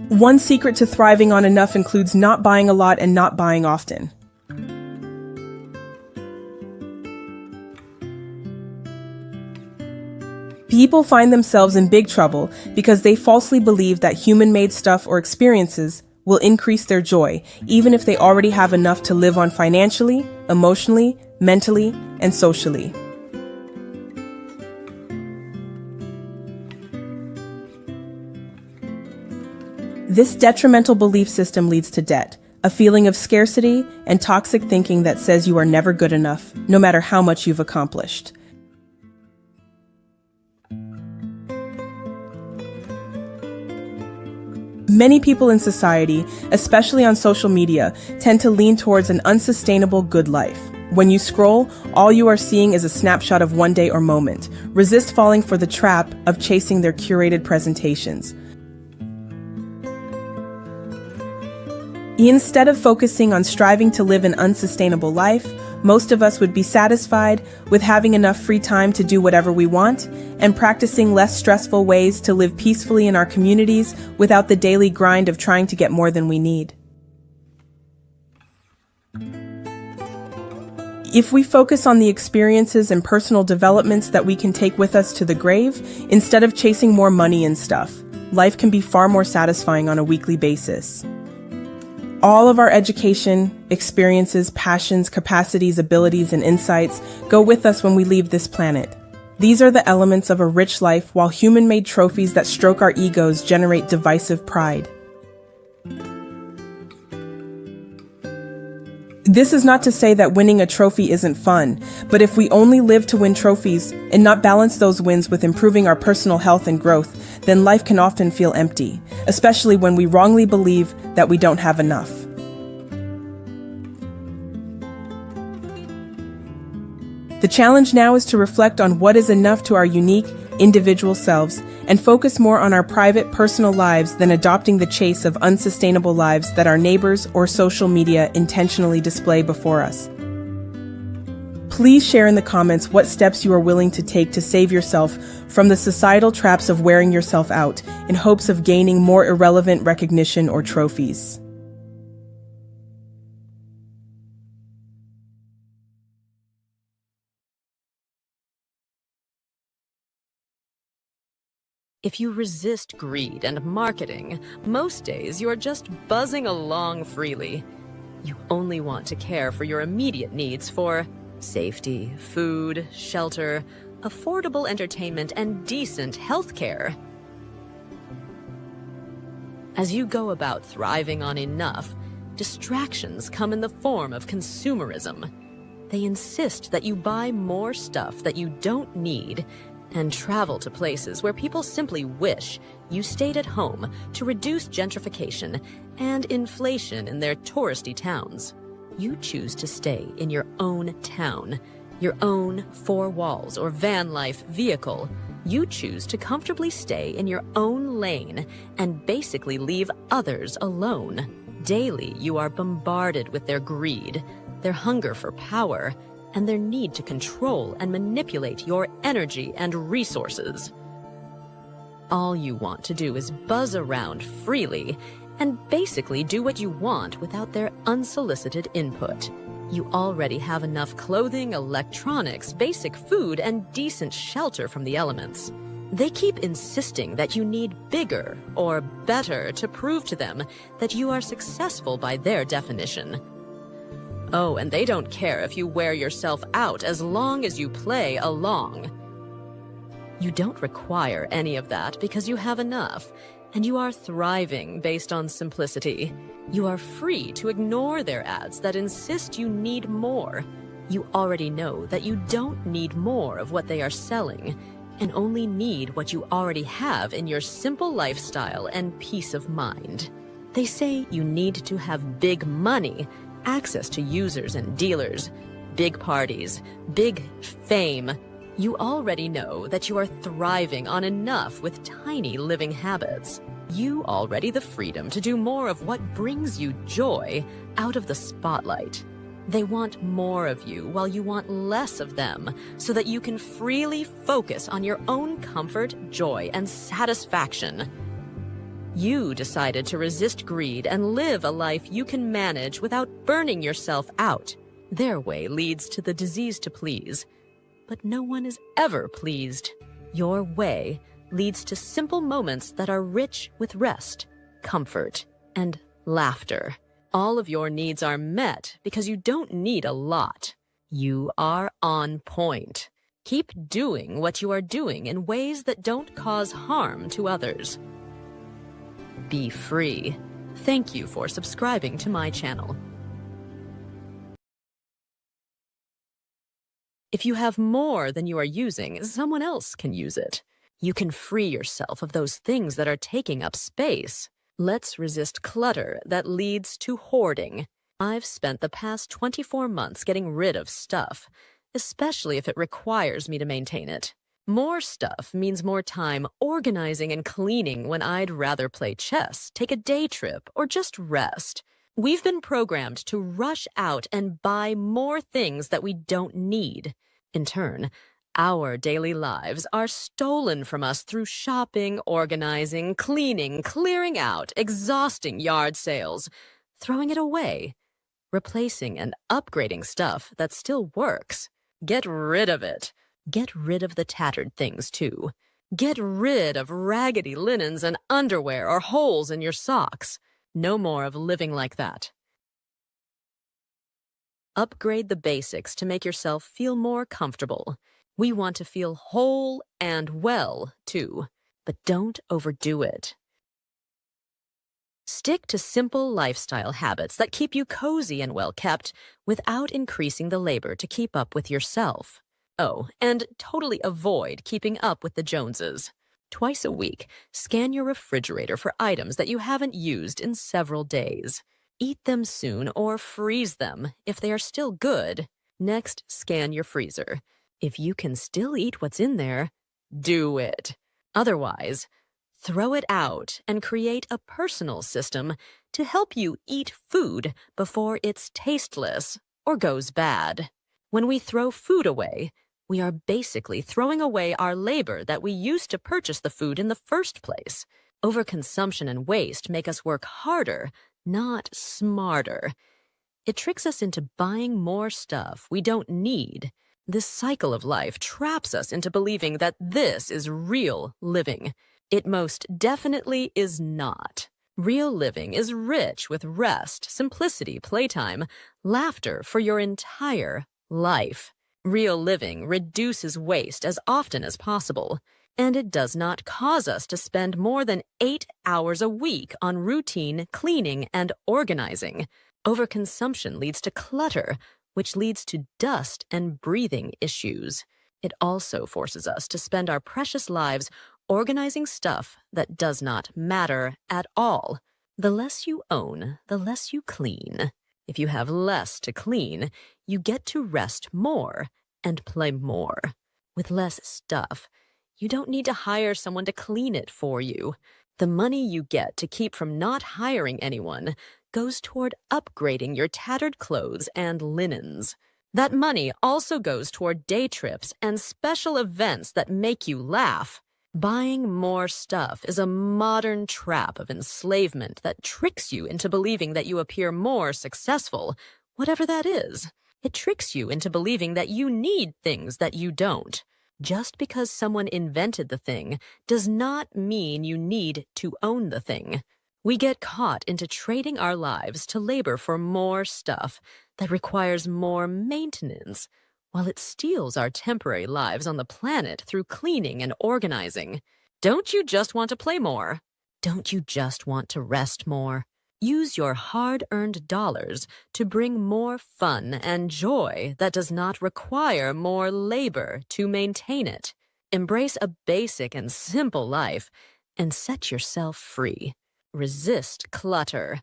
One secret to thriving on enough includes not buying a lot and not buying often. People find themselves in big trouble because they falsely believe that human-made stuff or experiences will increase their joy, even if they already have enough to live on financially, emotionally, mentally, and socially. This detrimental belief system leads to debt, a feeling of scarcity, and toxic thinking that says you are never good enough, no matter how much you've accomplished. Many people in society, especially on social media, tend to lean towards an unsustainable good life. When you scroll, all you are seeing is a snapshot of one day or moment. Resist falling for the trap of chasing their curated presentations. Instead of focusing on striving to live an unsustainable life, most of us would be satisfied with having enough free time to do whatever we want and practicing less stressful ways to live peacefully in our communities without the daily grind of trying to get more than we need. If we focus on the experiences and personal developments that we can take with us to the grave, instead of chasing more money and stuff, life can be far more satisfying on a weekly basis. All of our education, experiences, passions, capacities, abilities, and insights go with us when we leave this planet. These are the elements of a rich life, while human-made trophies that stroke our egos generate divisive pride. This is not to say that winning a trophy isn't fun, but if we only live to win trophies and not balance those wins with improving our personal health and growth, then life can often feel empty, especially when we wrongly believe that we don't have enough. The challenge now is to reflect on what is enough to our unique, individual selves and focus more on our private, personal lives than adopting the chase of unsustainable lives that our neighbors or social media intentionally display before us. Please share in the comments what steps you are willing to take to save yourself from the societal traps of wearing yourself out in hopes of gaining more irrelevant recognition or trophies. If you resist greed and marketing, most days you are just buzzing along freely. You only want to care for your immediate needs for safety, food, shelter, affordable entertainment, and decent health care. As you go about thriving on enough, distractions come in the form of consumerism. They insist that you buy more stuff that you don't need and travel to places where people simply wish you stayed at home to reduce gentrification and inflation in their touristy towns. You choose to stay in your own town, your own four walls or van life vehicle. You choose to comfortably stay in your own lane and basically leave others alone. Daily, you are bombarded with their greed, their hunger for power, and their need to control and manipulate your energy and resources. All you want to do is buzz around freely and basically do what you want without their unsolicited input. You already have enough clothing, electronics, basic food, and decent shelter from the elements. They keep insisting that you need bigger or better to prove to them that you are successful by their definition. Oh, and they don't care if you wear yourself out as long as you play along. You don't require any of that because you have enough, and you are thriving based on simplicity. You are free to ignore their ads that insist you need more. You already know that you don't need more of what they are selling, and only need what you already have in your simple lifestyle and peace of mind. They say you need to have big money, access to users and dealers, big parties, big fame. You already know that you are thriving on enough with tiny living habits. You already the freedom to do more of what brings you joy out of the spotlight. They want more of you while you want less of them, so that you can freely focus on your own comfort, joy, and satisfaction. You decided to resist greed and live a life you can manage without burning yourself out. Their way leads to the disease to please, but no one is ever pleased. Your way leads to simple moments that are rich with rest, comfort, and laughter. All of your needs are met because you don't need a lot. You are on point. Keep doing what you are doing in ways that don't cause harm to others. Be free. Thank you for subscribing to my channel. If you have more than you are using, someone else can use it. You can free yourself of those things that are taking up space. Let's resist clutter that leads to hoarding. I've spent the past 24 months getting rid of stuff, especially if it requires me to maintain it. More stuff means more time organizing and cleaning when I'd rather play chess, take a day trip, or just rest. We've been programmed to rush out and buy more things that we don't need. In turn, our daily lives are stolen from us through shopping, organizing, cleaning, clearing out, exhausting yard sales, throwing it away, replacing and upgrading stuff that still works. Get rid of it. Get rid of the tattered things, too. Get rid of raggedy linens and underwear or holes in your socks. No more of living like that. Upgrade the basics to make yourself feel more comfortable. We want to feel whole and well, too, but don't overdo it. Stick to simple lifestyle habits that keep you cozy and well-kept without increasing the labor to keep up with yourself. Oh, and totally avoid keeping up with the Joneses. Twice a week, scan your refrigerator for items that you haven't used in several days. Eat them soon or freeze them if they are still good. Next, scan your freezer. If you can still eat what's in there, do it. Otherwise, throw it out and create a personal system to help you eat food before it's tasteless or goes bad. When we throw food away, we are basically throwing away our labor that we used to purchase the food in the first place. Overconsumption and waste make us work harder, not smarter. It tricks us into buying more stuff we don't need. This cycle of life traps us into believing that this is real living. It most definitely is not. Real living is rich with rest, simplicity, playtime, laughter for your entire life. Real living reduces waste as often as possible, and it does not cause us to spend more than 8 hours a week on routine cleaning and organizing. Overconsumption leads to clutter, which leads to dust and breathing issues. It also forces us to spend our precious lives organizing stuff that does not matter at all. The less you own, the less you clean. If you have less to clean, you get to rest more and play more. With less stuff, you don't need to hire someone to clean it for you. The money you get to keep from not hiring anyone goes toward upgrading your tattered clothes and linens. That money also goes toward day trips and special events that make you laugh. Buying more stuff is a modern trap of enslavement that tricks you into believing that you appear more successful, whatever that is. It tricks you into believing that you need things that you don't. Just because someone invented the thing does not mean you need to own the thing. We get caught into trading our lives to labor for more stuff that requires more maintenance, while it steals our temporary lives on the planet through cleaning and organizing. Don't you just want to play more? Don't you just want to rest more? Use your hard-earned dollars to bring more fun and joy that does not require more labor to maintain it. Embrace a basic and simple life and set yourself free. Resist clutter.